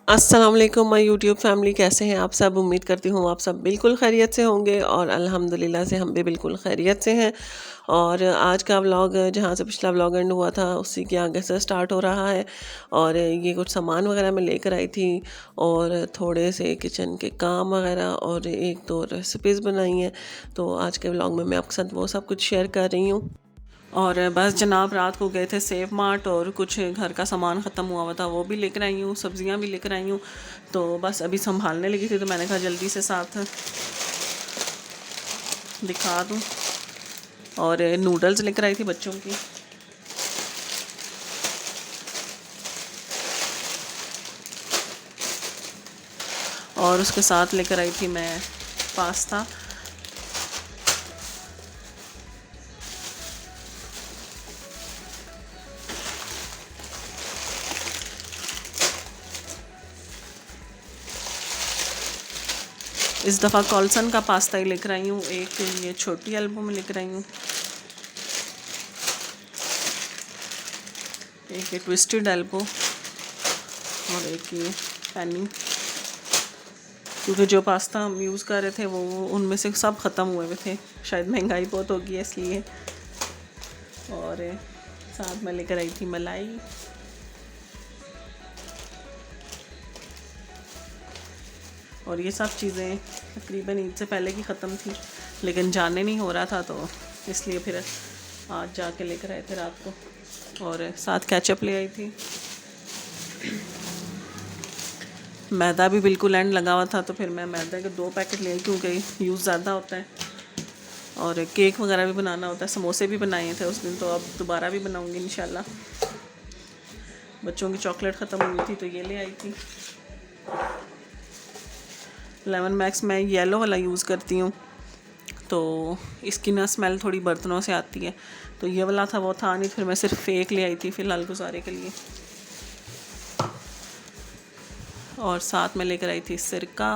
अस्सलाम वालेकुम my YouTube family, कैसे हैं आप सब। उम्मीद करती हूँ आप सब बिल्कुल खैरियत से होंगे और अल्हम्दुलिल्लाह से हम भी बिल्कुल खैरियत से हैं। और आज का व्लॉग जहाँ से पिछला व्लॉग एंड हुआ था उसी के आगे से स्टार्ट हो रहा है। और ये कुछ सामान वगैरह मैं लेकर आई थी और थोड़े से किचन के काम वगैरह और एक दो रेसिपीज़ बनाई हैं। तो आज के व्लॉग में मैं आपके साथ वो सब कुछ शेयर कर रही हूँ। और बस जनाब रात को गए थे सेव मार्ट और कुछ घर का सामान ख़त्म हुआ था, वो भी लेकर आई हूँ, सब्जियाँ भी लेकर आई हूँ। तो बस अभी संभालने लगी थी तो मैंने कहा जल्दी से साथ दिखा दूँ। और नूडल्स लेकर आई थी बच्चों की। और उसके साथ लेकर आई थी मैं पास्ता। इस दफ़ा कॉल्सन का पास्ता ही लेकर आई हूँ, एक ये छोटी एल्बो में लेकर आई हूँ, एक ये ट्विस्टेड एल्बो और एक ये पैनी। क्योंकि जो पास्ता हम यूज़ कर रहे थे वो उनमें से सब ख़त्म हुए हुए थे, शायद महंगाई बहुत होगी है इसलिए। और साथ में लेकर आई थी मलाई। और ये सब चीज़ें तकरीबन ईद से पहले की ख़त्म थी, लेकिन जाने नहीं हो रहा था तो इसलिए फिर आज जाके लेकर आए थे रात को। और साथ केचप ले आई थी। मैदा भी बिल्कुल एंड लगा हुआ था तो फिर मैं मैदा के 2 पैकेट ले आई क्योंकि यूज़ ज़्यादा होता है। और केक वगैरह भी बनाना होता है, समोसे भी बनाए थे उस दिन, तो अब दोबारा भी बनाऊंगी इंशाल्लाह। बच्चों की चॉकलेट ख़त्म हुई थी तो ये ले आई थी। 11 मैक्स मैं येलो वाला यूज़ करती हूँ तो इसकी ना स्मेल थोड़ी बर्तनों से आती है, तो ये वाला था वो था नहीं, फिर मैं सिर्फ एक ले आई थी फ़िलहाल गुजारे के लिए। और साथ में लेकर आई थी सिरका।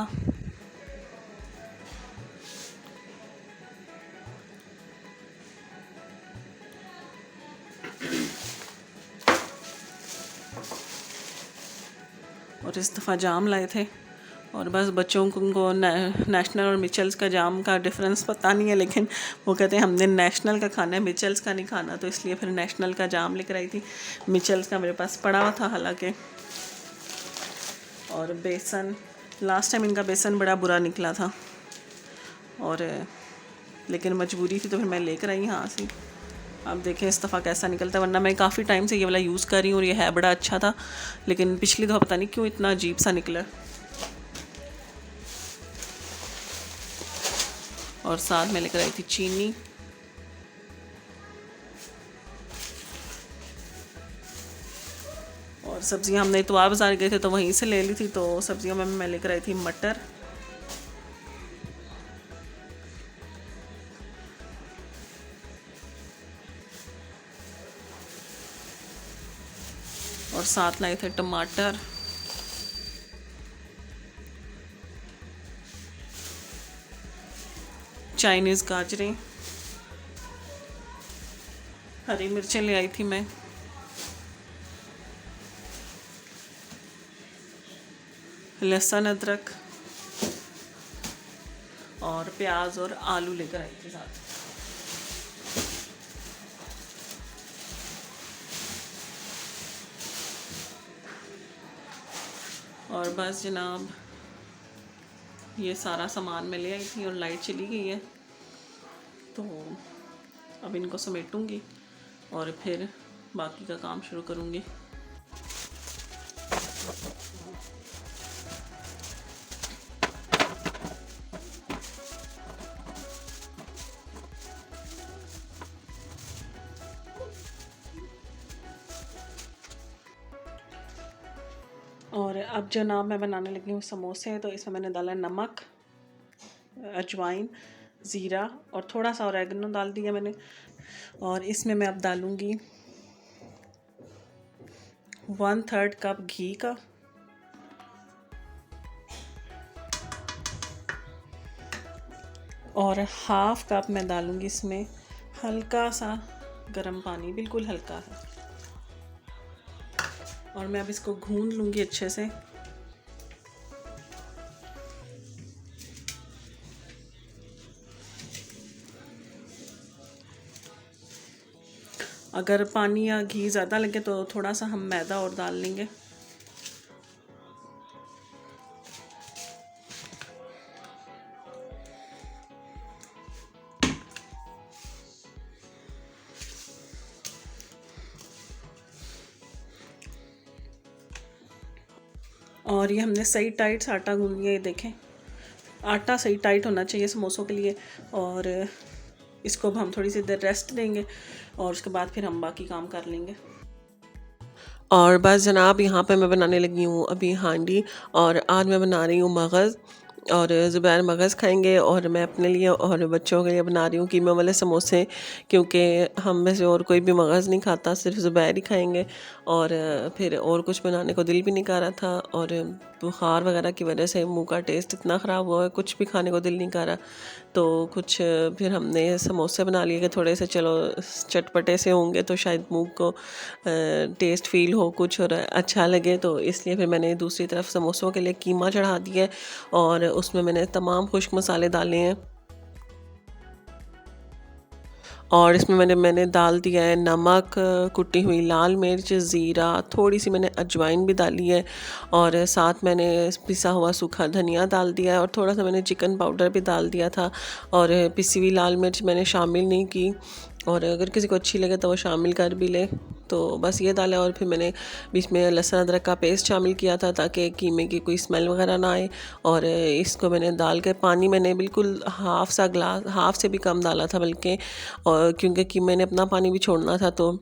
और इस दफ़ा जाम लाए थे। और बस बच्चों को नेशनल और मिचल्स का जाम का डिफरेंस पता नहीं है, लेकिन वो कहते हैं हमने नेशनल का खाना है, मिचल्स का नहीं खाना, तो इसलिए फिर नेशनल का जाम लेकर आई थी। मिचल्स का मेरे पास पड़ा हुआ था हालांकि। और बेसन, लास्ट टाइम इनका बेसन बड़ा बुरा निकला था और लेकिन मजबूरी थी तो फिर मैं लेकर आई यहाँ से। अब देखें इस दफ़ा कैसा निकलता है, वरना मैं काफ़ी टाइम से ये वाला यूज़ कर रही हूँ और ये है बड़ा अच्छा था, लेकिन पिछली दफ़ा पता नहीं क्यों इतना अजीब सा निकला। और साथ में लेकर आई थी चीनी। और सब्जियां हमने इतवार बाज़ार गए थे तो वहीं से ले ली थी, तो सब्जियों में मैं लेकर आई थी मटर, और साथ लाए थे टमाटर, चाइनीज़ गाजरें, हरी मिर्चें ले आई थी मैं, लहसुन अदरक और प्याज और आलू लेकर आई थी साथ। और बस जनाब ये सारा सामान मैं ले आई थी और लाइट चली गई है, तो अब इनको समेटूंगी और फिर बाकी का काम शुरू करूँगी। और अब जनाब मैं बनाने लगी हूँ समोसे। तो इसमें मैंने डाला नमक, अजवाइन, ज़ीरा और थोड़ा सा ऑरेगनो डाल दिया मैंने। और इसमें मैं अब डालूँगी 1/3 कप घी का, और हाफ़ कप मैं डालूँगी इसमें हल्का सा गर्म पानी, बिल्कुल हल्का सा। और मैं अब इसको भून लूँगी अच्छे से। अगर पानी या घी ज़्यादा लगे तो थोड़ा सा हम मैदा और डाल लेंगे। और ये हमने सही टाइट सा आटा गूंद लिया, ये देखें आटा सही टाइट होना चाहिए समोसों के लिए। और इसको अब हम थोड़ी सी देर रेस्ट देंगे और उसके बाद फिर हम बाकी काम कर लेंगे। और बस जनाब, यहाँ पे मैं बनाने लगी हूँ अभी हांडी, और आज मैं बना रही हूँ मगज़, और ज़ुबैर मगज़ खाएंगे और मैं अपने लिए और बच्चों के लिए बना रही हूँ कीमे वाले समोसे, क्योंकि हम में से और कोई भी मगज़ नहीं खाता, सिर्फ ज़ुबैर ही खाएंगे। और फिर और कुछ बनाने को दिल भी नहीं कर रहा था, और बुखार वगैरह की वजह से मुंह का टेस्ट इतना ख़राब हुआ है, कुछ भी खाने को दिल नहीं कर रहा। तो कुछ फिर हमने समोसे बना लिए कि थोड़े से चलो चटपटे से होंगे तो शायद मुंह को टेस्ट फील हो कुछ और अच्छा लगे, तो इसलिए फिर मैंने दूसरी तरफ समोसों के लिए कीमा चढ़ा दिया है और उसमें मैंने तमाम खुश्क मसाले डाले हैं। और इसमें मैंने डाल दिया है नमक, कुटी हुई लाल मिर्च, ज़ीरा, थोड़ी सी मैंने अजवाइन भी डाली है, और साथ मैंने पिसा हुआ सूखा धनिया डाल दिया है, और थोड़ा सा मैंने चिकन पाउडर भी डाल दिया था। और पिसी हुई लाल मिर्च मैंने शामिल नहीं की, और अगर किसी को अच्छी लगे तो वो शामिल कर भी ले। तो बस ये डाला, और फिर मैंने बीच में लहसुन अदरक का पेस्ट शामिल किया था ताकि कीमे की कोई स्मेल वगैरह ना आए। और इसको मैंने डाल के पानी मैंने बिल्कुल हाफ़ सा ग्लास, हाफ़ से भी कम डाला था बल्कि, और क्योंकि कीमे ने अपना पानी भी छोड़ना था, तो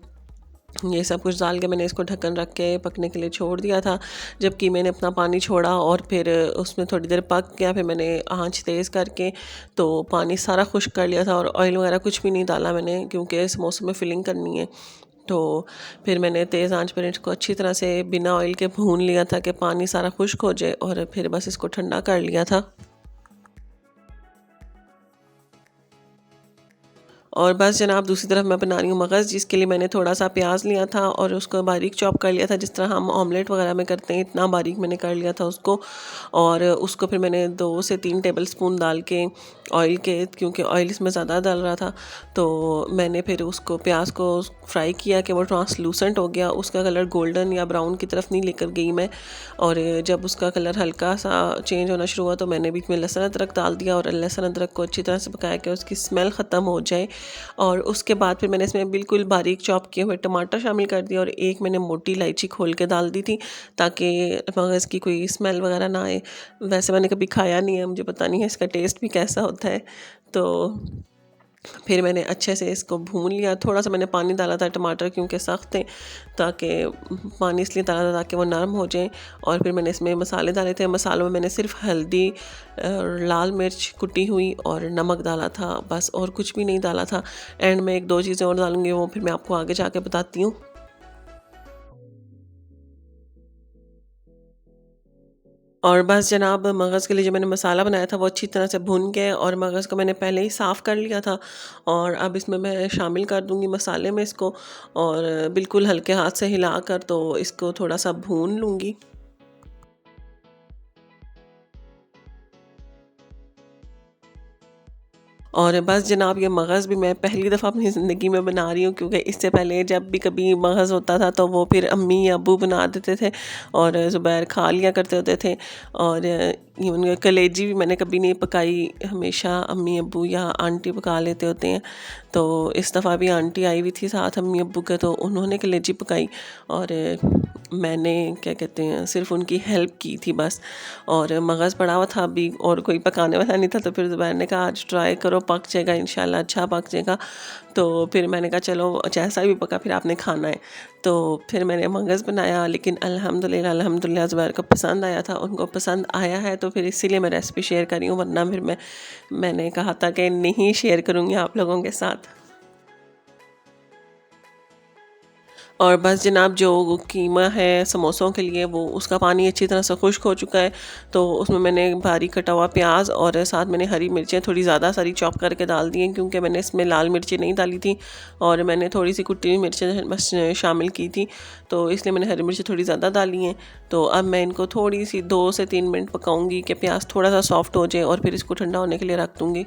ये सब कुछ डाल के मैंने इसको ढक्कन रख के पकने के लिए छोड़ दिया था। जब कीमे ने अपना पानी छोड़ा और फिर उसमें थोड़ी देर पक गया, फिर मैंने आंच तेज़ करके तो पानी सारा खुश्क कर लिया था, और ऑयल वगैरह कुछ भी नहीं डाला मैंने, क्योंकि समोसे में फिलिंग करनी है। तो फिर मैंने तेज़ आंच पर इसको अच्छी तरह से बिना ऑयल के भून लिया था कि पानी सारा खुश्क हो जाए, और फिर बस इसको ठंडा कर लिया था। और बस जनाब, दूसरी तरफ मैं बना रही हूँ मगज़, जिसके लिए मैंने थोड़ा सा प्याज लिया था और उसको बारीक चॉप कर लिया था, जिस तरह हम ऑमलेट वगैरह में करते हैं, इतना बारीक मैंने कर लिया था उसको। और उसको फिर मैंने 2 से 3 टेबलस्पून डाल के ऑयल के, क्योंकि ऑयल इसमें ज़्यादा डाल रहा था, तो मैंने फिर उसको प्याज को फ्राई किया कि वो ट्रांसलूसेंट हो गया, उसका कलर गोल्डन या ब्राउन की तरफ नहीं लेकर गई मैं। और जब उसका कलर हल्का सा चेंज होना शुरू हुआ तो मैंने बीच में लहसुन अदरक डाल दिया, और लहसुन अदरक को अच्छी तरह से पकाया कि उसकी स्मेल ख़त्म हो जाए। और उसके बाद फिर मैंने इसमें बिल्कुल बारीक चॉप किए हुए टमाटर शामिल कर दिया, और एक मैंने मोटी इलायची खोल के डाल दी थी ताकि मगज़ की कोई स्मेल वगैरह ना आए। वैसे मैंने कभी खाया नहीं है, मुझे पता नहीं है इसका टेस्ट भी कैसा होता है। तो फिर मैंने अच्छे से इसको भून लिया। थोड़ा सा मैंने पानी डाला था, टमाटर क्योंकि सख्त थे, ताकि पानी इसलिए डाला था ताकि वो नरम हो जाएं। और फिर मैंने इसमें मसाले डाले थे। मसालों में मैंने सिर्फ हल्दी, लाल मिर्च कुटी हुई और नमक डाला था, बस, और कुछ भी नहीं डाला था। एंड में 1-2 चीज़ें और डालूंगी, वो फिर मैं आपको आगे जाके बताती हूँ। और बस जनाब, मगज़ के लिए जो मैंने मसाला बनाया था वो अच्छी तरह से भून के, और मगज़ को मैंने पहले ही साफ़ कर लिया था, और अब इसमें मैं शामिल कर दूंगी मसाले में इसको, और बिल्कुल हल्के हाथ से हिलाकर तो इसको थोड़ा सा भून लूँगी। और बस जनाब, ये मगज़ भी मैं पहली दफ़ा अपनी ज़िंदगी में बना रही हूँ, क्योंकि इससे पहले जब भी कभी मगज़ होता था तो वो फिर अम्मी या अब्बू बना देते थे और ज़ुबैर खा लिया करते होते थे। और इवन कलेजी भी मैंने कभी नहीं पकाई, हमेशा अम्मी अब्बू या आंटी पका लेते होते हैं। तो इस दफ़ा भी आंटी आई हुई थी साथ अम्मी अब्बू के, तो उन्होंने कलेजी पकाई, और मैंने क्या कहते हैं सिर्फ उनकी हेल्प की थी बस। और मगज़ पड़ा हुआ था अभी, और कोई पकाने वाला नहीं था, तो फिर ज़ुबैर ने कहा आज ट्राई करो, पक जाएगा इंशाल्लाह, अच्छा पक जाएगा। तो फिर मैंने कहा चलो जैसा भी पका फिर आपने खाना है। तो फिर मैंने मगज़ बनाया, लेकिन अल्हम्दुलिल्लाह अल्हम्दुलिल्लाह ज़ुबैर को पसंद आया था, उनको पसंद आया है, तो फिर इसीलिए मैं रेसिपी शेयर कर रही हूँ, वरना फिर मैंने कहा था कि नहीं शेयर करूँगी आप लोगों के साथ। और बस जनाब, जो कीमा है समोसों के लिए वो उसका पानी अच्छी तरह से खुश्क हो चुका है, तो उसमें मैंने बारीक कटा हुआ प्याज और साथ मैंने हरी मिर्चें थोड़ी ज़्यादा सारी चॉप करके डाल दी हैं, क्योंकि मैंने इसमें लाल मिर्चें नहीं डाली थी, और मैंने थोड़ी सी कुटी हुई मिर्चें बस शामिल की थी, तो इसलिए मैंने हरी मिर्चें थोड़ी ज़्यादा डाली हैं। तो अब मैं इनको थोड़ी सी 2 से 3 मिनट पकाऊंगी कि प्याज थोड़ा सा सॉफ्ट हो जाए, और फिर इसको ठंडा होने के लिए रख दूँगी।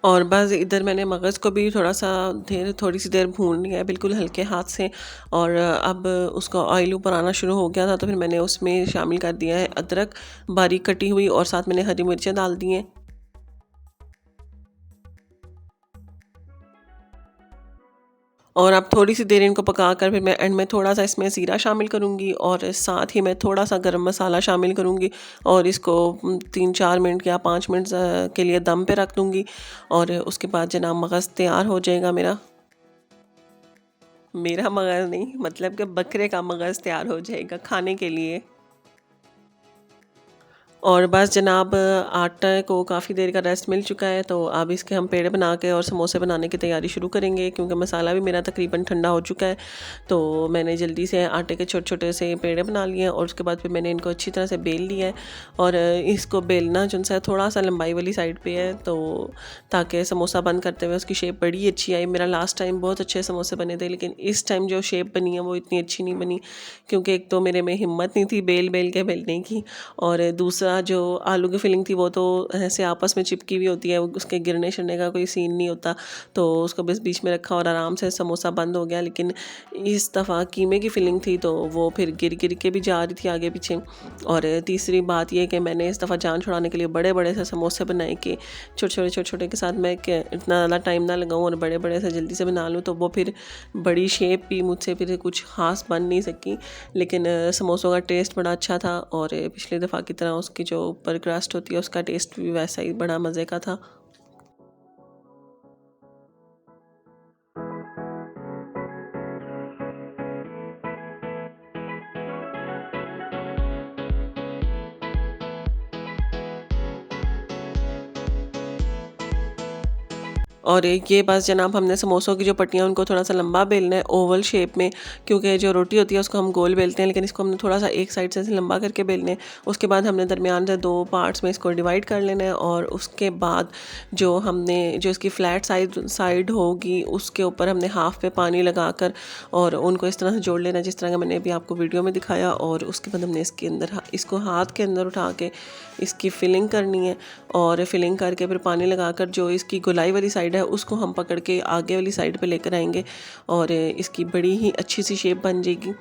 और बस इधर मैंने मगज़ को भी थोड़ी सी देर भून लिया है बिल्कुल हल्के हाथ से। और अब उसका ऑयल ऊपर आना शुरू हो गया था, तो फिर मैंने उसमें शामिल कर दिया है अदरक बारीक कटी हुई, और साथ मैंने हरी मिर्चें डाल दी हैं। और अब थोड़ी सी देर इनको पकाकर फिर मैं एंड में थोड़ा सा इसमें ज़ीरा शामिल करूँगी, और साथ ही मैं थोड़ा सा गरम मसाला शामिल करूँगी, और इसको 3-4 मिनट या 5 मिनट के लिए दम पे रख दूँगी। और उसके बाद जनाब मगज़ तैयार हो जाएगा मेरा। मेरा मगज़ नहीं, मतलब कि बकरे का मगज़ तैयार हो जाएगा खाने के लिए। और बस जनाब आटे को काफ़ी देर का रेस्ट मिल चुका है, तो अब इसके हम पेड़े बना के और समोसे बनाने की तैयारी शुरू करेंगे, क्योंकि मसाला भी मेरा तकरीबन ठंडा हो चुका है। तो मैंने जल्दी से आटे के छोटे छोटे से पेड़े बना लिए हैं, और उसके बाद फिर मैंने इनको अच्छी तरह से बेल लिया है। और इसको बेलना जो सा थोड़ा सा लंबाई वाली साइड पे है, तो ताकि समोसा बंद करते हुए उसकी शेप बड़ी अच्छी आई। मेरा लास्ट टाइम बहुत अच्छे समोसे बने थे, लेकिन इस टाइम जो शेप बनी है वो इतनी अच्छी नहीं बनी, क्योंकि एक तो मेरे में हिम्मत नहीं थी बेल बेल के बेलने की, और दूसरा जो आलू की फिलिंग थी वो तो ऐसे आपस में चिपकी हुई होती है, उसके गिरने शिरने का कोई सीन नहीं होता। तो उसको बस बीच में रखा और आराम से समोसा बंद हो गया। लेकिन इस दफ़ा कीमे की फिलिंग थी, तो वो फिर गिर गिर के भी जा रही थी आगे पीछे। और तीसरी बात ये कि मैंने इस दफ़ा जान छुड़ाने के लिए बड़े बड़े से समोसे बनाए कि छोटे छोटे के साथ मैं इतना ज़्यादा टाइम ना लगाऊँ और बड़े बड़े से जल्दी से बना लूँ, तो वो फिर बड़ी शेप भी मुझसे फिर कुछ ख़ास बन नहीं सकी। लेकिन समोसों का टेस्ट बड़ा अच्छा था, और पिछली दफ़ा की तरह उसकी जो ऊपर क्रस्ट होती है उसका टेस्ट भी वैसा ही बड़ा मज़े का था। और ये बस जनाब हमने समोसों की जो पट्टियाँ उनको थोड़ा सा लंबा बेलना है ओवल शेप में, क्योंकि जो रोटी होती है उसको हम गोल बेलते हैं, लेकिन इसको हमने थोड़ा सा एक साइड से ऐसे लंबा करके बेलने हैं। उसके बाद हमने दरमियान से 2 पार्ट्स में इसको डिवाइड कर लेना है, और उसके बाद जो इसकी फ्लैट साइड होगी उसके ऊपर हमने हाफ पे पानी लगाकर और उनको इस तरह से जोड़ लेना, जिस तरह का मैंने अभी आपको वीडियो में दिखाया। और उसके बाद हमने इसको हाथ के अंदर उठा के इसकी फिलिंग करनी है, और फिलिंग करके फिर पानी लगाकर जो इसकी गोलाई वाली साइड है उसको हम पकड़ के आगे वाली साइड पे लेकर आएंगे, और इसकी बड़ी ही अच्छी सी शेप बन जाएगी।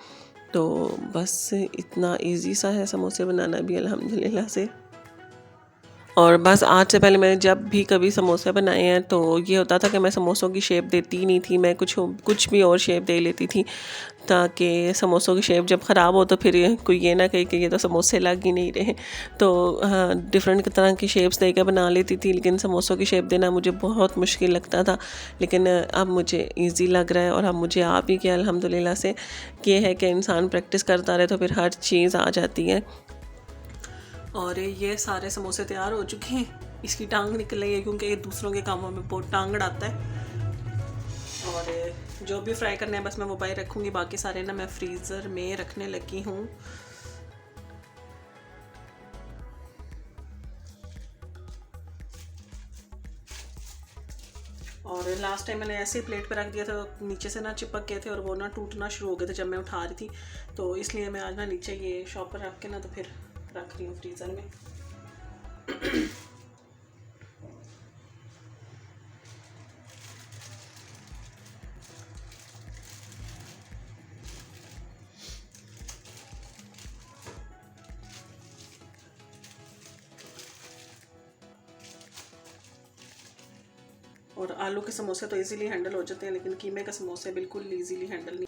तो बस इतना इजी सा है समोसे बनाना भी अल्हम्दुलिल्लाह से। और बस आज से पहले मैंने जब भी कभी समोसे बनाए हैं, तो ये होता था कि मैं समोसों की शेप देती ही नहीं थी, मैं कुछ भी और शेप दे लेती थी, ताकि समोसों की शेप जब ख़राब हो तो फिर कोई ये ना कहे कि ये तो समोसे लग ही नहीं रहे। तो हाँ, डिफरेंट तरह की शेप्स दे के बना लेती थी, लेकिन समोसों की शेप देना मुझे बहुत मुश्किल लगता था। लेकिन अब मुझे ईज़ी लग रहा है, और अब मुझे आ भी गया अल्हम्दुलिल्लाह से। ये है कि इंसान प्रैक्टिस करता रहे तो फिर हर चीज़ आ जाती है। और ये सारे समोसे तैयार हो चुके हैं। इसकी टांग निकल रही है, क्योंकि ये दूसरों के कामों में बहुत टांग अड़ाता है। और जो भी फ्राई करने हैं बस मैं वो बाहर रखूँगी, बाकी सारे ना मैं फ्रीज़र में रखने लगी हूँ। और लास्ट टाइम मैंने ऐसे ही प्लेट पे रख दिया था, तो नीचे से ना चिपक गए थे और वो ना टूटना शुरू हो गए थे जब मैं उठा रही थी। तो इसलिए मैं आज ना नीचे ये शॉपर रख के ना तो फिर रख रही हूँ फ्रीज़र में। और आलू के समोसे तो इजीली हैंडल हो जाते हैं, लेकिन कीमे के समोसे बिल्कुल इजीली हैंडल नहीं।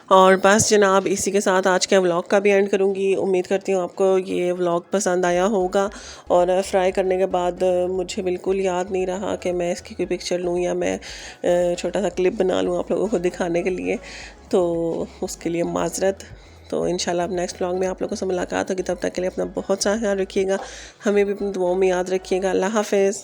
और बस जनाब इसी के साथ आज के व्लॉग का भी एंड करूँगी। उम्मीद करती हूँ आपको ये व्लॉग पसंद आया होगा। और फ्राई करने के बाद मुझे बिल्कुल याद नहीं रहा कि मैं इसकी कोई पिक्चर लूँ या मैं छोटा सा क्लिप बना लूँ आप लोगों को दिखाने के लिए, तो उसके लिए माजरत। तो इंशाल्लाह अब नेक्स्ट व्लॉग में आप लोगों से मुलाकात होगी। तब तक के लिए अपना बहुत सा ख्याल रखिएगा, हमें भी अपनी दुआओं में याद रखिएगा। अल्लाह हाफ़िज़।